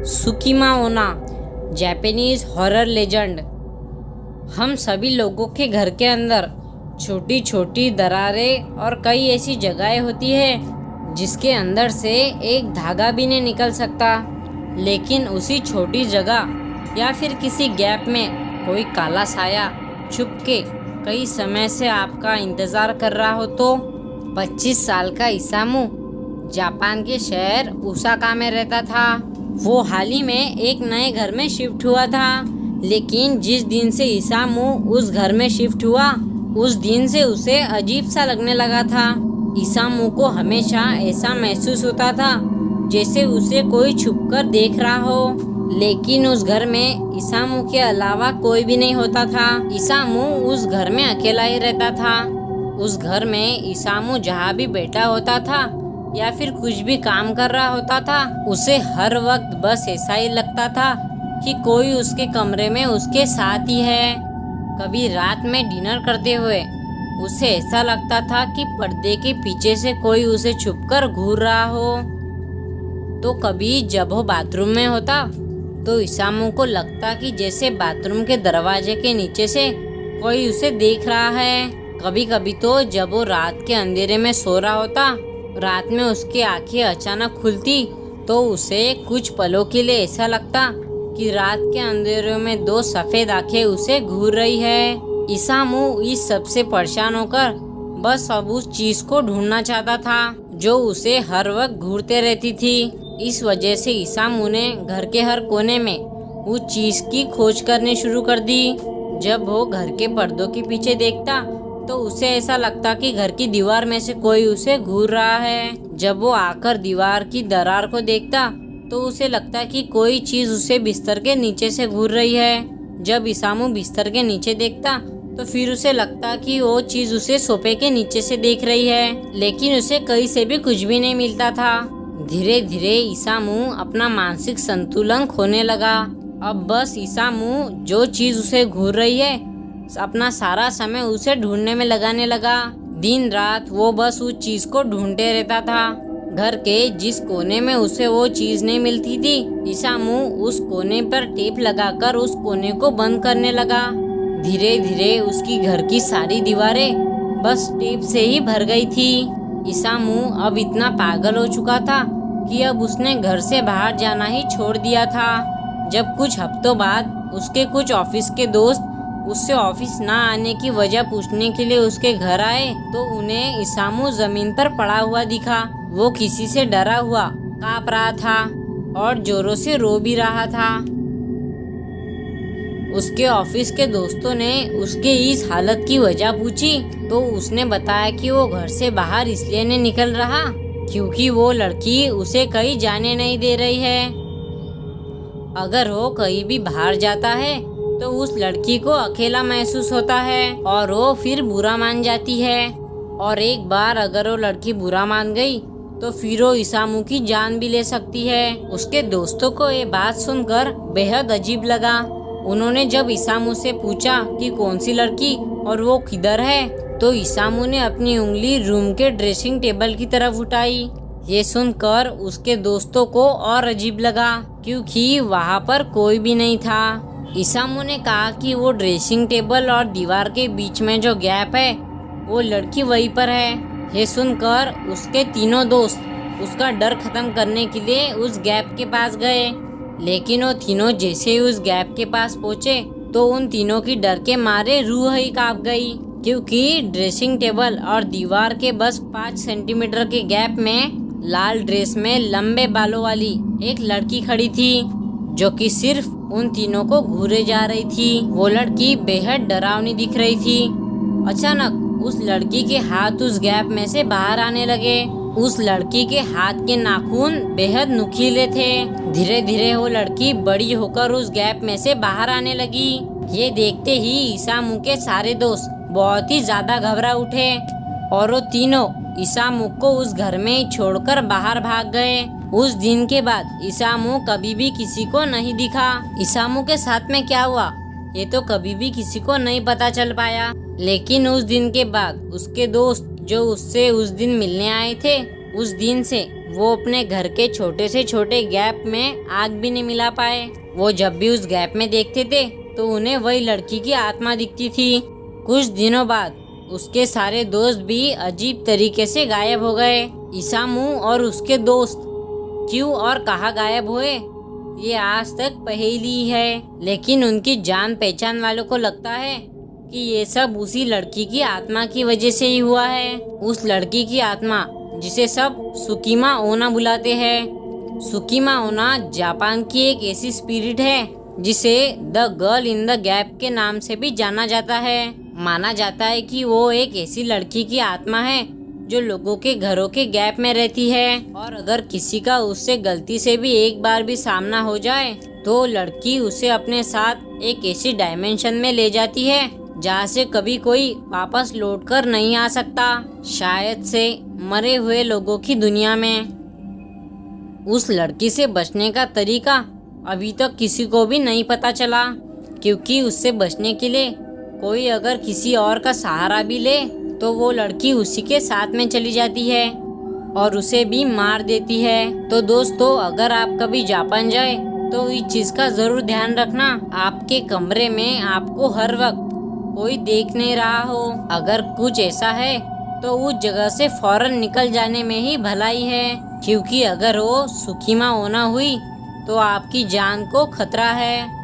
सुकीमा ओना, Japanese horror legend. हम सभी लोगों के घर के अंदर छोटी छोटी दरारें और कई ऐसी जगहें होती है जिसके अंदर से एक धागा भी नहीं निकल सकता। लेकिन उसी छोटी जगह या फिर किसी गैप में कोई काला साया छुप के कई समय से आपका इंतज़ार कर रहा हो। तो 25 साल का इसामू जापान के शहर ओसाका में रहता था। वो हाल ही में एक नए घर में शिफ्ट हुआ था। लेकिन जिस दिन से इसामू उस घर में शिफ्ट हुआ उस दिन से उसे अजीब सा लगने लगा था। इसामू को हमेशा ऐसा महसूस होता था जैसे उसे कोई छुपकर देख रहा हो। लेकिन उस घर में इसामू के अलावा कोई भी नहीं होता था। इसामू उस घर में अकेला ही रहता था। उस घर में इसामू जहाँ भी बैठा होता था या फिर कुछ भी काम कर रहा होता था उसे हर वक्त बस ऐसा ही लगता था कि कोई उसके कमरे में उसके साथ ही है। कभी रात में डिनर करते हुए उसे ऐसा लगता था कि पर्दे के पीछे से कोई उसे छुपकर घूर रहा हो। तो कभी जब वो बाथरूम में होता तो इसामू को लगता कि जैसे बाथरूम के दरवाजे के नीचे से कोई उसे देख रहा है। कभी कभी तो जब वो रात के अंधेरे में सो रहा होता, रात में उसकी आंखें अचानक खुलती तो उसे कुछ पलों के लिए ऐसा लगता कि रात के अंधेरे में दो सफेद आंखें उसे घूर रही है। इसामू इस सब से परेशान होकर बस अब उस चीज को ढूंढना चाहता था जो उसे हर वक्त घूरते रहती थी। इस वजह से इसामू ने घर के हर कोने में उस चीज की खोज करनी शुरू कर दी। जब वो घर के पर्दों के पीछे देखता तो उसे ऐसा लगता कि घर की दीवार में से कोई उसे घूर रहा है। जब वो आकर दीवार की दरार को देखता तो उसे लगता कि कोई चीज उसे बिस्तर के नीचे से घूर रही है। जब इसामू बिस्तर के नीचे देखता तो फिर उसे लगता कि वो चीज उसे सोफे के नीचे से देख रही है। लेकिन उसे कहीं से भी कुछ भी नहीं मिलता था। धीरे धीरे इसामू अपना मानसिक संतुलन खोने लगा। अब बस इसामू जो चीज उसे घूर रही है अपना सारा समय उसे ढूंढने में लगाने लगा। दिन रात वो बस उस चीज को ढूंढते रहता था। घर के जिस कोने में उसे वो चीज नहीं मिलती थी इसामू उस कोने पर टेप लगाकर उस कोने को बंद करने लगा। धीरे धीरे उसकी घर की सारी दीवारें बस टेप से ही भर गई थी। इसामू अब इतना पागल हो चुका था कि अब उसने घर से बाहर जाना ही छोड़ दिया था। जब कुछ हफ्तों बाद उसके कुछ ऑफिस के दोस्त उससे ऑफिस ना आने की वजह पूछने के लिए उसके घर आए तो उन्हें इसामू जमीन पर पड़ा हुआ दिखा। वो किसी से डरा हुआ कांप रहा था और जोरों से रो भी रहा था। उसके ऑफिस के दोस्तों ने उसके इस हालत की वजह पूछी तो उसने बताया कि वो घर से बाहर इसलिए नहीं निकल रहा क्योंकि वो लड़की उसे कहीं जाने नहीं दे रही है। अगर वो कहीं भी बाहर जाता है तो उस लड़की को अकेला महसूस होता है और वो फिर बुरा मान जाती है। और एक बार अगर वो लड़की बुरा मान गई तो फिर वो इसामू की जान भी ले सकती है। उसके दोस्तों को ये बात सुनकर बेहद अजीब लगा। उन्होंने जब इसामू से पूछा कि कौन सी लड़की और वो किधर है तो इसामू ने अपनी उंगली रूम के ड्रेसिंग टेबल की तरफ उठाई। ये सुनकर उसके दोस्तों को और अजीब लगा क्योंकि वहाँ पर कोई भी नहीं था। इसामू ने कहा कि वो ड्रेसिंग टेबल और दीवार के बीच में जो गैप है वो लड़की वहीं पर है। ये सुनकर उसके तीनों दोस्त उसका डर खत्म करने के लिए उस गैप के पास गए। लेकिन वो तीनों जैसे ही उस गैप के पास पहुँचे तो उन तीनों की डर के मारे रूह ही कांप गई क्योंकि ड्रेसिंग टेबल और दीवार के बस 5 सेंटीमीटर के गैप में लाल ड्रेस में लंबे बालों वाली एक लड़की खड़ी थी जो कि सिर्फ उन तीनों को घूरे जा रही थी। वो लड़की बेहद डरावनी दिख रही थी। अचानक उस लड़की के हाथ उस गैप में से बाहर आने लगे। उस लड़की के हाथ के नाखून बेहद नुकीले थे। धीरे धीरे वो लड़की बड़ी होकर उस गैप में से बाहर आने लगी। ये देखते ही इसामू के सारे दोस्त बहुत ही ज्यादा घबरा उठे और वो तीनों इसामू को उस घर में ही छोड़कर बाहर भाग गए। उस दिन के बाद इसामू कभी भी किसी को नहीं दिखा। इसामू के साथ में क्या हुआ ये तो कभी भी किसी को नहीं पता चल पाया। लेकिन उस दिन के बाद उसके दोस्त जो उससे उस दिन मिलने आए थे उस दिन से वो अपने घर के छोटे से छोटे गैप में आग भी नहीं मिला पाए। वो जब भी उस गैप में देखते थे तो उन्हें वही लड़की की आत्मा दिखती थी। कुछ दिनों बाद उसके सारे दोस्त भी अजीब तरीके से गायब हो गए। इसामू और उसके दोस्त क्यों और कहाँ गायब हुए, ये आज तक पहेली है। लेकिन उनकी जान पहचान वालों को लगता है कि ये सब उसी लड़की की आत्मा की वजह से ही हुआ है। उस लड़की की आत्मा जिसे सब सुकीमा ओना बुलाते हैं। सुकीमा ओना जापान की एक ऐसी स्पिरिट है जिसे the girl in the gap के नाम से भी जाना जाता है। माना जाता है कि वो एक ऐसी लड़की की आत्मा है जो लोगों के घरों के गैप में रहती है, और अगर किसी का उससे गलती से भी एक बार भी सामना हो जाए तो लड़की उसे अपने साथ एक ऐसी डायमेंशन में ले जाती है जहाँ से कभी कोई वापस लौटकर नहीं आ सकता, शायद से मरे हुए लोगों की दुनिया में। उस लड़की से बचने का तरीका अभी तक किसी को भी नहीं पता चला, क्योंकि उससे बचने के लिए कोई अगर किसी और का सहारा भी ले तो वो लड़की उसी के साथ में चली जाती है और उसे भी मार देती है। तो दोस्तों, अगर आप कभी जापान जाए तो इस चीज का जरूर ध्यान रखना, आपके कमरे में आपको हर वक्त कोई देख नहीं रहा हो। अगर कुछ ऐसा है तो उस जगह से फौरन निकल जाने में ही भलाई है, क्योंकि अगर वो सुखीमा होना हुई तो आपकी जान को खतरा है।